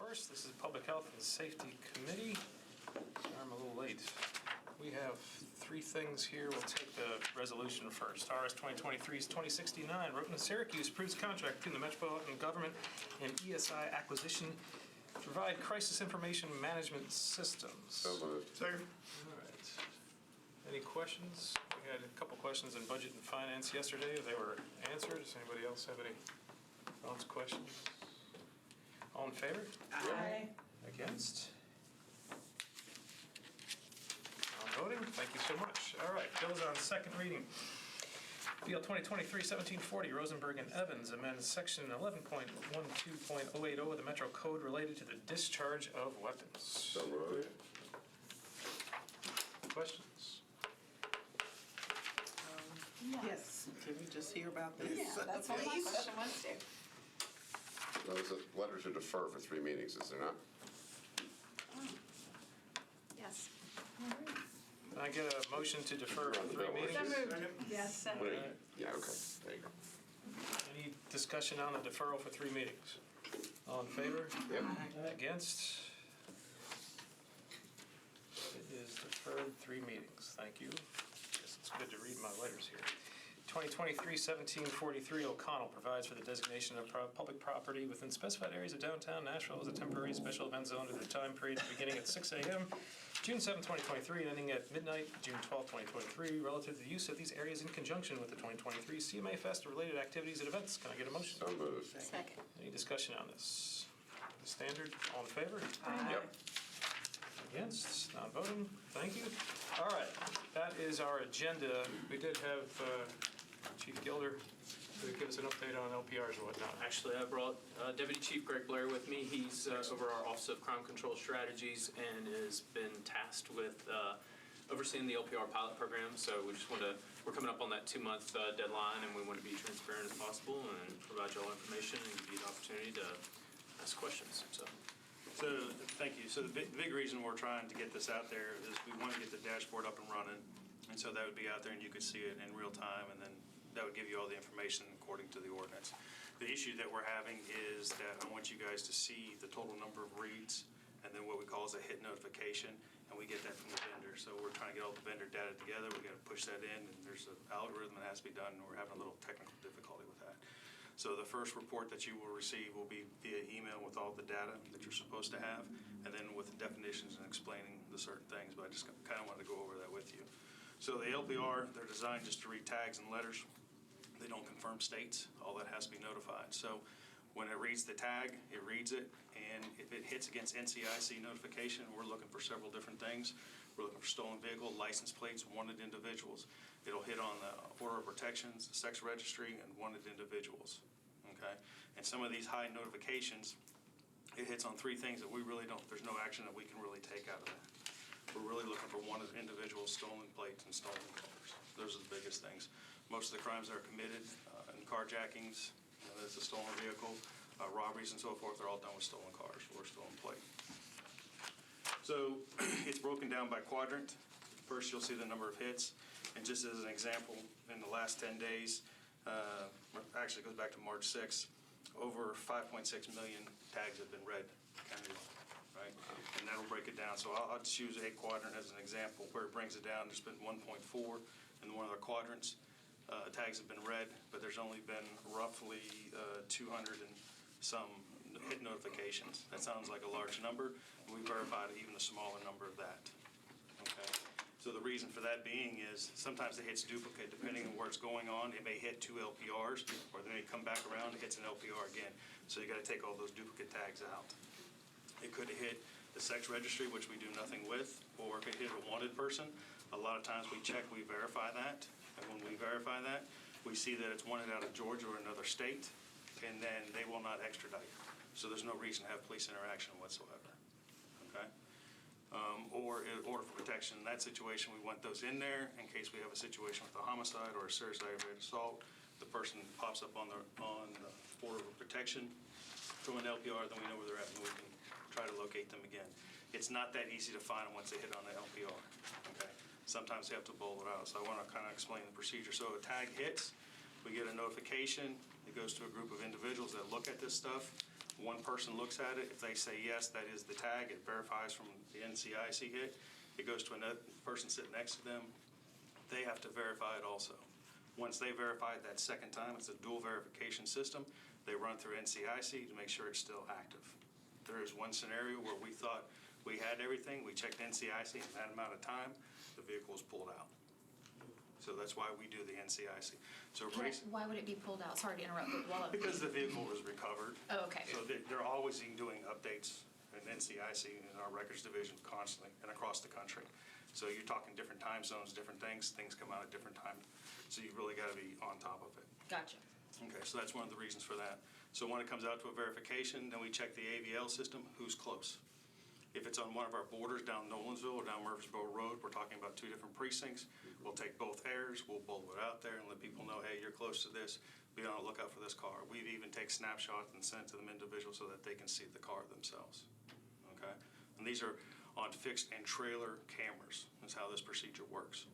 first. This is Public Health and Safety Committee. Sorry, I'm a little late. We have three things here. We'll take the resolution first. RS 2023-2069, Rotman Syracuse approves contract between the Metropolitan Government and ESI Acquisition to provide crisis information management systems. So moved. Second. All right. Any questions? We had a couple questions in Budget and Finance yesterday. They were answered. Does anybody else have any questions? All in favor? Aye. Against? Voting. Thank you so much. All right, bills on second reading. Bill 2023-1740, Rosenberg and Evans amends section 11.12.080 of the Metro Code related to the discharge of weapons. So moved. Questions? Yes. Can we just hear about this? Yeah, that's what my question was too. There's a letter to defer for 3 meetings, is there not? Yes. Can I get a motion to defer for 3 meetings? So moved. Yes. Wait. Yeah, okay. There you go. Any discussion on the deferral for 3 meetings? All in favor? Yep. Against? It is deferred 3 meetings. Thank you. Guess it's good to read my letters here. 2023-1743, O'Connell provides for the designation of public property within specified areas of downtown Nashville as a temporary special event zone to the time period beginning at 6 a.m. June 7, 2023, and ending at midnight, June 12, 2023, relative to the use of these areas in conjunction with the 2023 CMA Fest related activities and events. Can I get a motion? So moved. Second. Any discussion on this? The standard, all in favor? Yep. Against, non-voting, thank you. All right, that is our agenda. We did have Chief Gilder to give us an update on LPRs and whatnot. Actually, I brought Deputy Chief Greg Blair with me. He's over our Office of Crime Control Strategies and has been tasked with overseeing the LPR pilot program. So we're coming up on that 2-month deadline, and we want to be transparent as possible and provide you all information and give you the opportunity to ask questions. So thank you. So the big reason we're trying to get this out there is we want to get the dashboard up and running. And so that would be out there and you could see it in real time, and then that would give you all the information according to the ordinance. The issue that we're having is that I want you guys to see the total number of reads and then what we call is a hit notification, and we get that from the vendor. So we're trying to get all the vendor data together. We got to push that in, and there's an algorithm that has to be done, and we're having a little technical difficulty with that. So the first report that you will receive will be via email with all the data that you're supposed to have, and then with the definitions and explaining the certain things, but I just kind of wanted to go over that with you. So the LPR, they're designed just to read tags and letters. They don't confirm states. All that has to be notified. So when it reads the tag, it reads it, and if it hits against NCIC notification, we're looking for several different things. We're looking for stolen vehicle, license plates, wanted individuals. It'll hit on the order of protections, the sex registry, and wanted individuals, okay? And some of these high notifications, it hits on 3 things that we really don't, there's no action that we can really take out of that. We're really looking for wanted individuals, stolen plates, and stolen cars. Those are the biggest things. Most of the crimes that are committed in carjackings, that's a stolen vehicle, robberies and so forth, they're all done with stolen cars or stolen plate. So it's broken down by quadrant. First, you'll see the number of hits. And just as an example, in the last 10 days, actually it goes back to March 6th, over 5.6 million tags have been read countywide, right? And that'll break it down. So I'll just use a quadrant as an example where it brings it down. There's been 1.4 in one of the quadrants. Tags have been read, but there's only been roughly 200 and some hit notifications. That sounds like a large number. We verified even a smaller number of that. Okay. So the reason for that being is sometimes the hits duplicate depending on where it's going on. It may hit 2 LPRs, or then it come back around and hits an LPR again. So you got to take all those duplicate tags out. It could hit the sex registry, which we do nothing with, or if it hit a wanted person, a lot of times we check, we verify that. And when we verify that, we see that it's wanted out of Georgia or another state, and then they will not extradite. So there's no reason to have police interaction whatsoever, okay? Or in order for protection. In that situation, we want those in there in case we have a situation with a homicide or a serious aggravated assault. The person pops up on the order of protection from an LPR, then we know where they're at and we can try to locate them again. It's not that easy to find them once they hit on the LPR, okay? Sometimes they have to bowl it out, so I want to kind of explain the procedure. So a tag hits, we get a notification, it goes to a group of individuals that look at this stuff. One person looks at it. If they say, yes, that is the tag, it verifies from the NCIC hit. It goes to another person sitting next to them. They have to verify it also. Once they verify it that second time, it's a dual verification system. They run through NCIC to make sure it's still active. There is one scenario where we thought we had everything. We checked NCIC in that amount of time, the vehicle was pulled out. So that's why we do the NCIC. So Why would it be pulled out? Sorry to interrupt, but because the vehicle was recovered. Oh, okay. So they're always doing updates in NCIC in our records division constantly and across the country. So you're talking different time zones, different things come out at different times. So you really got to be on top of it. Gotcha. Okay, so that's one of the reasons for that. So when it comes out to a verification, then we check the AVL system, who's close. If it's on one of our borders down Nolensville or down Murfreesboro Road, we're talking about 2 different precincts. We'll take both errors, we'll bulb it out there and let people know, hey, you're close to this, be on the lookout for this car. We've even take snapshots and send it to them individually so that they can see the car themselves, okay? And these are on fixed and trailer cameras, is how this procedure works.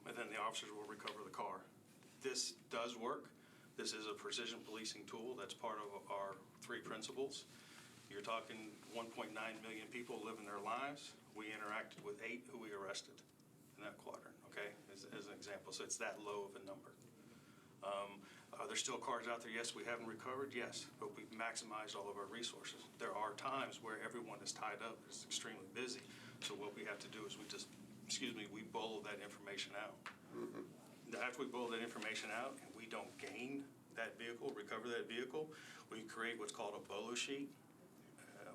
And then the officers will recover the car. This does work. This is a precision policing tool. That's part of our 3 principles. You're talking 1.9 million people living their lives. We interacted with 8 who we arrested in that quadrant, okay, as an example. So it's that low of a number. Are there still cars out there? Yes, we haven't recovered, yes, but we've maximized all of our resources. There are times where everyone is tied up, it's extremely busy. So what we have to do is we bull that information out. After we bull that information out and we don't gain that vehicle, recover that vehicle, we create what's called a BOLO sheet.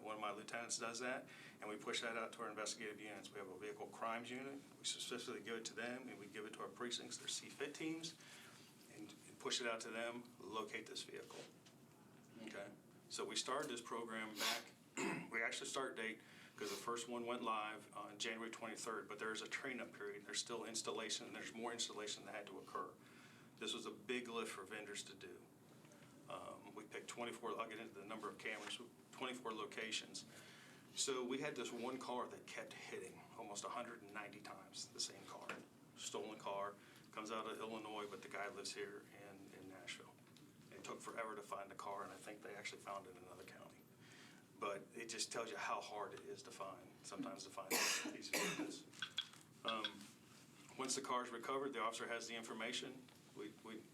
One of my lieutenants does that, and we push that out to our investigative units. We have a vehicle crimes unit. We specifically give it to them, and we give it to our precincts, their CFIT teams, and push it out to them, locate this vehicle. Okay? So we started this program back, we actually start date, because the first one went live on January 23rd, but there's a train-up period. There's still installation, and there's more installation that had to occur. This was a big lift for vendors to do. We picked 24, I'll get into the number of cameras, 24 locations. So we had this one car that kept hitting almost 190 times, the same car. Stolen car, comes out of Illinois, but the guy lives here in Nashville. It took forever to find the car, and I think they actually found it in another county. But it just tells you how hard it is to find, sometimes to find these vehicles. Once the car is recovered, the officer has the information.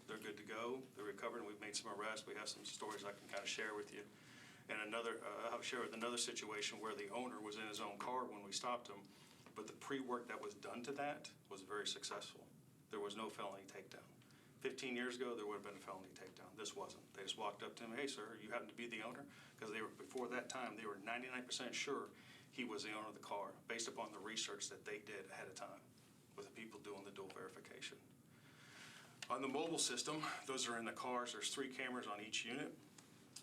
They're good to go. They're recovered, and we've made some arrests. We have some stories I can kind of share with you. And I'll share with another situation where the owner was in his own car when we stopped him, but the pre-work that was done to that was very successful. There was no felony takedown. 15 years ago, there would have been a felony takedown. This wasn't. They just walked up to him, hey, sir, you happen to be the owner? Because before that time, they were 99% sure he was the owner of the car, based upon the research that they did ahead of time with the people doing the dual verification. On the mobile system, those are in the cars. There's 3 cameras on each unit.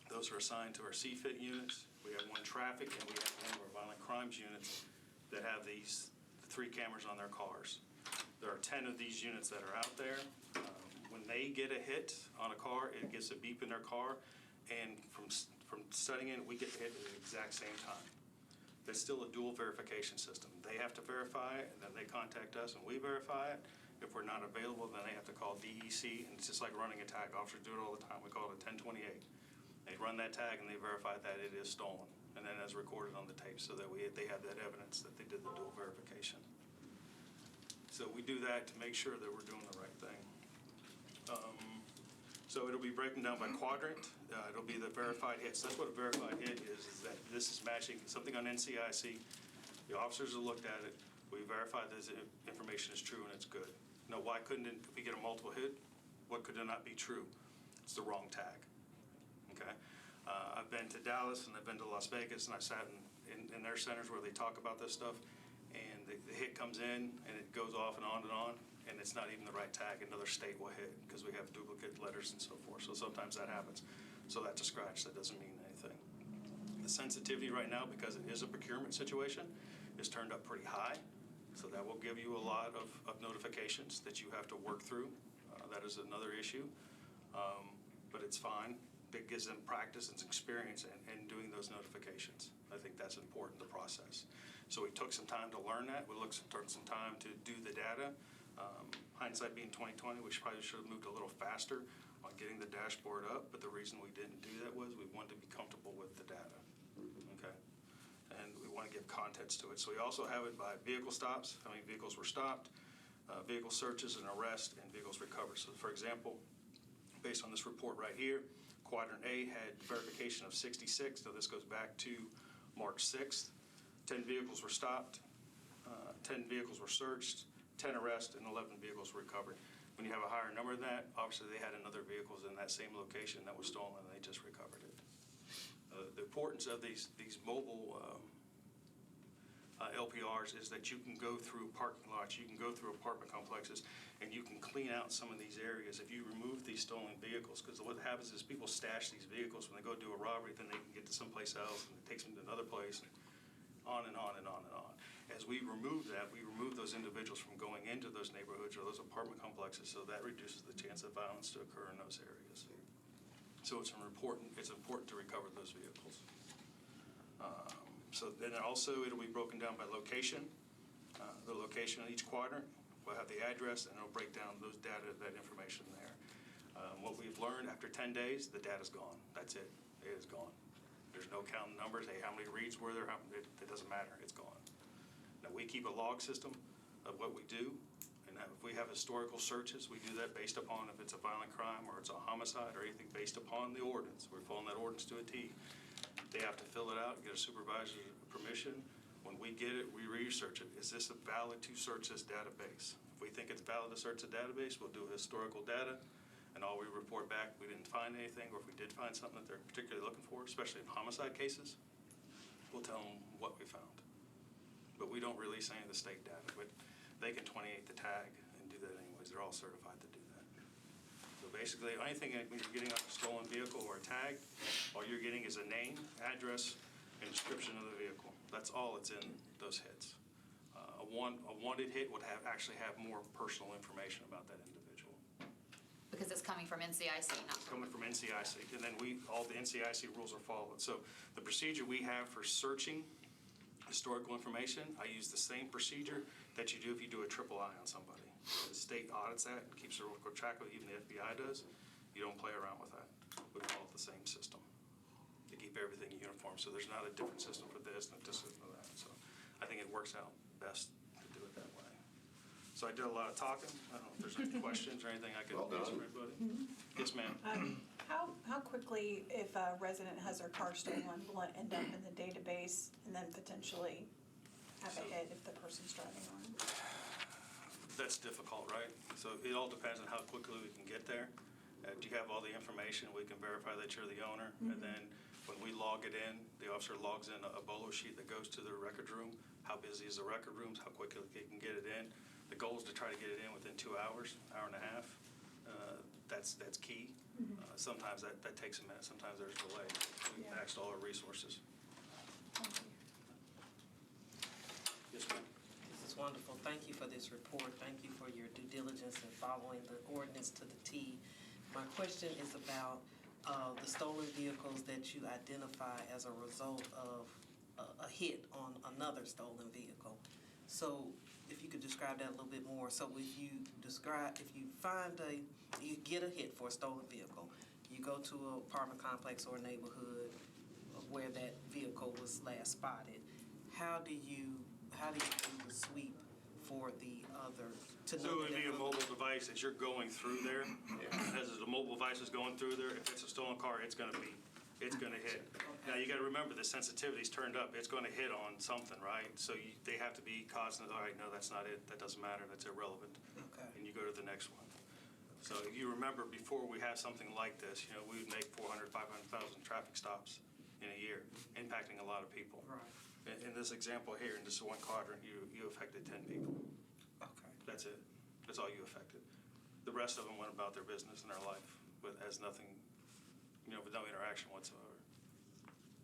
Those are assigned to our CFIT units. We have 1 traffic, and we have 1 of our violent crimes units that have these 3 cameras on their cars. There are 10 of these units that are out there. When they get a hit on a car, it gets a beep in their car, and from studying it, we get the hit at the exact same time. That's still a dual verification system. They have to verify it, and then they contact us, and we verify it. If we're not available, then they have to call DEC, and it's just like running a tag. Officers do it all the time. We call it a 1028. They run that tag, and they verify that it is stolen, and then it's recorded on the tape so that they have that evidence that they did the dual verification. So we do that to make sure that we're doing the right thing. So it'll be broken down by quadrant. It'll be the verified hits. That's what a verified hit is that this is matching something on NCIC. The officers have looked at it. We verify that this information is true and it's good. Now, why couldn't it, if we get a multiple hit, what could it not be true? It's the wrong tag, okay? I've been to Dallas and I've been to Las Vegas, and I've sat in their centers where they talk about this stuff, and the hit comes in and it goes off and it's not even the right tag. Another state will hit because we have duplicate letters and so forth. So sometimes that happens. So that's a scratch. That doesn't mean anything. The sensitivity right now, because it is a procurement situation, is turned up pretty high. So that will give you a lot of notifications that you have to work through. That is another issue, but it's fine. It gives them practice and experience in doing those notifications. I think that's important, the process. So we took some time to learn that. We took some time to do the data. Hindsight being 2020, we probably should have moved a little faster on about getting the dashboard up, but the reason we didn't do that was we wanted to be comfortable with the data, okay? And we want to give context to it. So we also have it by vehicle stops, how many vehicles were stopped, vehicle searches and arrests, and vehicles recovered. So for example, based on this report right here, Quadrant A had verification of 66, so this goes back to March 6th. 10 vehicles were stopped, 10 vehicles were searched, 10 arrests, and 11 vehicles were recovered. When you have a higher number than that, obviously they had another vehicles in that same location that was stolen, and they just recovered it. The importance of these mobile LPRs is that you can go through parking lots, you can go through apartment complexes, and you can clean out some of these areas if you remove these stolen vehicles. Because what happens is people stash these vehicles when they go do a robbery, then they can get to someplace else, and it takes them to another place, and on and on and on and on. As we remove that, we remove those individuals from going into those neighborhoods or those apartment complexes, so that reduces the chance of violence to occur in those areas. So it's important to recover those vehicles. So then also it'll be broken down by location. The location of each quadrant will have the address, and it'll break down those data, that information there. What we've learned after 10 days, the data's gone. That's it. It is gone. There's no counting numbers. Hey, how many reads were there? It doesn't matter. It's gone. Now, we keep a log system of what we do, and if we have historical searches, we do that based upon if it's a violent crime or it's a homicide or anything based upon the ordinance. We're following that ordinance to a T. They have to fill it out, get a supervisor's permission. When we get it, we research it. Is this valid to search this database? If we think it's valid to search the database, we'll do historical data, and all we report back, we didn't find anything, or if we did find something that they're particularly looking for, especially in homicide cases, we'll tell them what we found. But we don't release any of the state data. But they can 28 the tag and do that anyways. They're all certified to do that. So basically, anything when you're getting a stolen vehicle or a tag, all you're getting is a name, address, and description of the vehicle. That's all that's in those hits. A wanted hit would actually have more personal information about that individual. Because it's coming from NCIC, not It's coming from NCIC, and then all the NCIC rules are followed. So the procedure we have for searching historical information, I use the same procedure that you do if you do a triple I on somebody. The state audits that and keeps a real quick track of it, even the FBI does. You don't play around with that. We follow the same system to keep everything uniform. So there's not a different system for this than this system for that. So I think it works out best to do it that way. So I did a lot of talking. I don't know if there's any questions or anything I can Well done. answer for everybody. Yes, ma'am. How quickly, if a resident has their car stolen, will it end up in the database and then potentially have a hit if the person's driving on? That's difficult, right? So it all depends on how quickly we can get there. Do you have all the information? We can verify that you're the owner. And then when we log it in, the officer logs in a bolo sheet that goes to the records room. How busy is the record rooms? How quickly they can get it in? The goal is to try to get it in within 2 hours, hour and a half. That's key. Sometimes that takes a minute. Sometimes there's delay. We've maxed all our resources. Yes, ma'am. This is wonderful. Thank you for this report. Thank you for your due diligence in following the ordinance to the T. My question is about the stolen vehicles that you identify as a result of a hit on another stolen vehicle. So if you could describe that a little bit more. So if you get a hit for a stolen vehicle, you go to an apartment complex or a neighborhood where that vehicle was last spotted, how do you do the sweep for the other to So it would be a mobile device as you're going through there. As the mobile device is going through there, if it's a stolen car, it's going to hit. Now, you got to remember the sensitivity's turned up. It's going to hit on something, right? So they have to be cognizant, all right, no, that's not it. That doesn't matter. That's irrelevant. Okay. And you go to the next one. So if you remember, before we have something like this, we would make 400,000, 500,000 traffic stops in a year, impacting a lot of people. Right. In this example here, in this one quadrant, you affected 10 people. Okay. That's it. That's all you affected. The rest of them went about their business and their life as nothing, with no interaction whatsoever.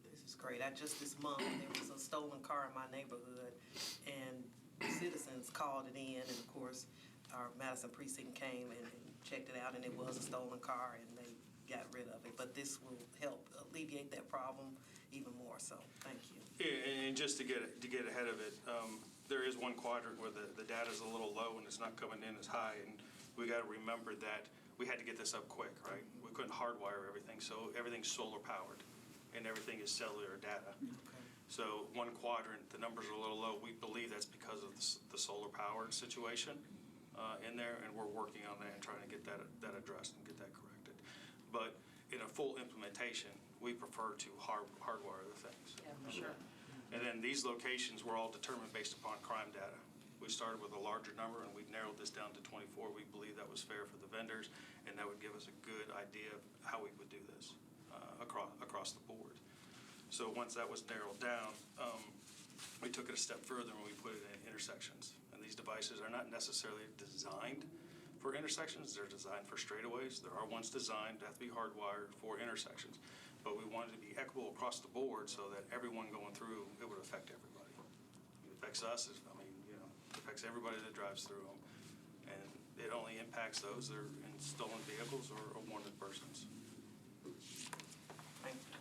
This is great. Just this month, there was a stolen car in my neighborhood, and citizens called it in, and of course, our Madison precinct came and checked it out, and it was a stolen car, and they got rid of it. But this will help alleviate that problem even more. So, thank you. Yeah, and just to get ahead of it, there is one quadrant where the data is a little low and it's not coming in as high, and we got to remember that we had to get this up quick, right? we couldn't hardwire everything, so everything's solar powered and everything is cellular data. So one quadrant, the numbers are a little low. We believe that's because of the solar powered situation in there, and we're working on that and trying to get that addressed and get that corrected. But in a full implementation, we prefer to hardwire the things. Yeah, for sure. And then these locations were all determined based upon crime data. We started with a larger number, and we narrowed this down to 24. We believe that was fair for the vendors, and that would give us a good idea of how we would do this across the board. So once that was narrowed down, we took it a step further and we put it in intersections. And these devices are not necessarily designed for intersections. They're designed for straightaways. There are ones designed to have to be hardwired for intersections. But we wanted to be equitable across the board so that everyone going through, it would affect everybody. It affects us, it affects everybody that drives through them. And it only impacts those that are in stolen vehicles or wanted persons. Thank you.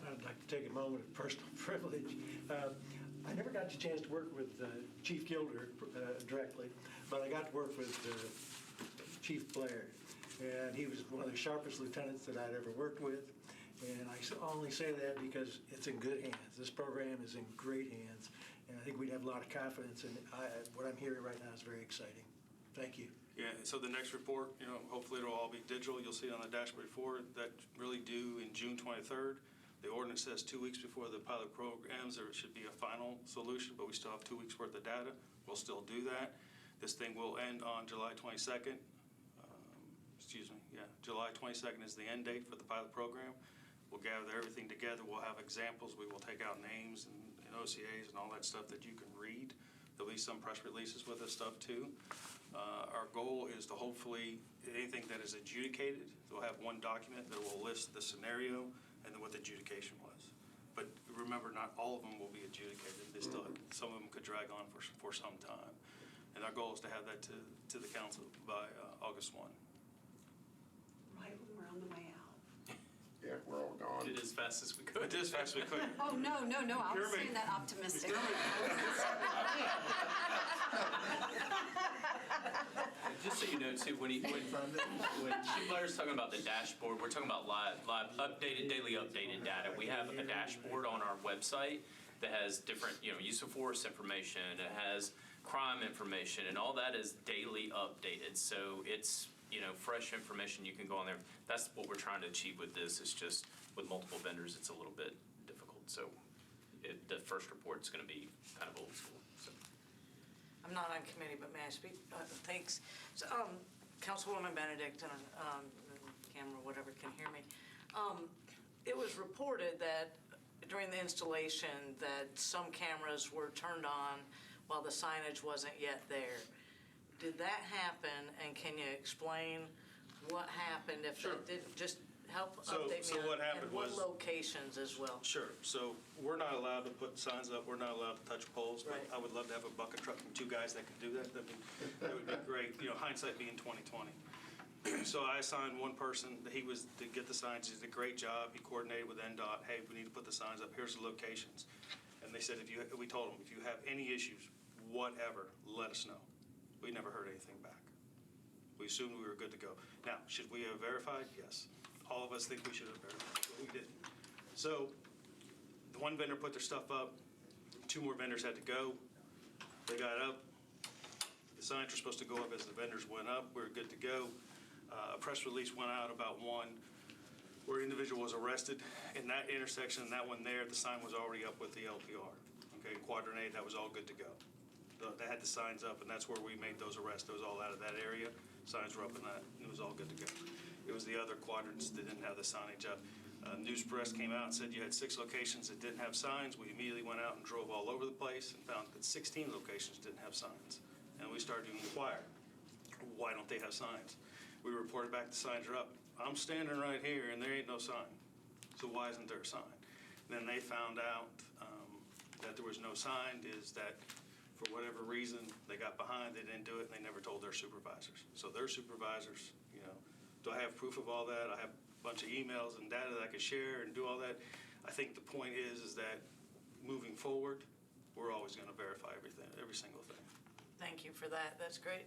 I'd like to take a moment of personal privilege. I never got the chance to work with Chief Gilder directly, but I got to work with Chief Blair. And he was one of the sharpest lieutenants that I'd ever worked with. And I only say that because it's in good hands. This program is in great hands. And I think we'd have a lot of confidence. And what I'm hearing right now is very exciting. Thank you. Yeah, so the next report, hopefully it'll all be digital. You'll see it on the dashboard before. That really due in June 23rd. The ordinance says 2 weeks before the pilot programs, there should be a final solution, but we still have 2 weeks worth of data. We'll still do that. This thing will end on July 22nd. July 22nd is the end date for the pilot program. We'll gather everything together. We'll have examples. We will take out names and OCAs and all that stuff that you can read. There'll be some press releases with this stuff too. Our goal is to hopefully, anything that is adjudicated, we'll have one document that will list the scenario and then what the adjudication was. But remember, not all of them will be adjudicated. They still, some of them could drag on for some time. And our goal is to have that to the council by August 1. Right when we're on the way out. Yeah, we're all gone. Did it as fast as we could. But as fast as we could. Oh, no, I was Pyramid. saying that optimistic. Just so you know, too, when Chief Blair's talking about the dashboard, we're talking about live daily updated data. We have a dashboard on our website that has different, use of force information. It has crime information, and all that is daily updated. So it's, fresh information. You can go on there. That's what we're trying to achieve with this. It's just with multiple vendors, it's a little bit difficult. So the first report's going to be kind of old school. So. I'm not on committee, but may I speak? Thanks. So, Councilwoman Benedict and camera, whatever, can hear me. It was reported that during the installation that some cameras were turned on while the signage wasn't yet there. Did that happen, and can you explain what happened if Sure. that didn't, just help So update me on what happened and what was- locations as well? Sure. So we're not allowed to put signs up. We're not allowed to touch poles. But Right. I would love to have a bucket truck and 2 guys that can do that. That would be great. Hindsight being 2020. So I assigned one person. He was to get the signs. He did a great job. He coordinated with NDOT. Hey, we need to put the signs up. Here's the locations. And they said, we told them, if you have any issues, whatever, let us know. We never heard anything back. We assumed we were good to go. Now, should we have verified? Yes. All of us think we should have verified, but we didn't. So the one vendor put their stuff up. 2 more vendors had to go. They got up. The signs were supposed to go up as the vendors went up. We were good to go. A press release went out about one where an individual was arrested in that intersection, that one there, the sign was already up with the LPR. Okay, quadrant A, that was all good to go. They had the signs up, and that's where we made those arrests. It was all out of that area. Signs were up in that, and it was all good to go. It was the other quadrants that didn't have the signage up. News press came out and said you had 6 locations that didn't have signs. We immediately went out and drove all over the place and found that 16 locations didn't have signs. And we started to inquire, why don't they have signs? We reported back the signs are up. I'm standing right here and there ain't no sign. So why isn't there a sign? And then they found out that there was no sign, is that for whatever reason, they got behind, they didn't do it, and they never told their supervisors. So their supervisors, do I have proof of all that? I have a bunch of emails and data that I could share and do all that. I think the point is that moving forward, we're always going to verify everything, every single thing. Thank you for that. That's great.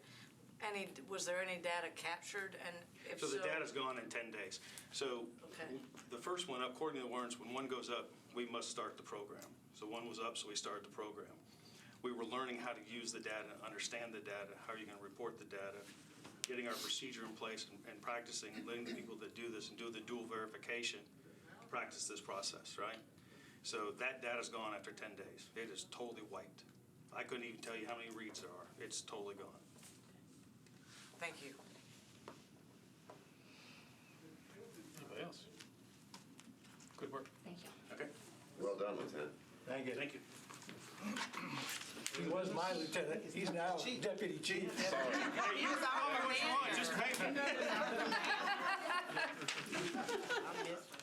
was there any data captured, and if so? So the data's gone in 10 days. So Okay. the first one, according to the warrants, when one goes up, we must start the program. So one was up, so we started the program. We were learning how to use the data, understand the data, how are you going to report the data, getting our procedure in place and practicing, and letting the people that do this and do the dual verification practice this process, right? So that data's gone after 10 days. It is totally wiped. I couldn't even tell you how many reads there are. It's totally gone. Thank you. Anybody else? Good work. Thank you. Okay? Well done, Lieutenant. Thank you. Thank you. He was my lieutenant, he's now deputy chief. He was our man. Just make it. I missed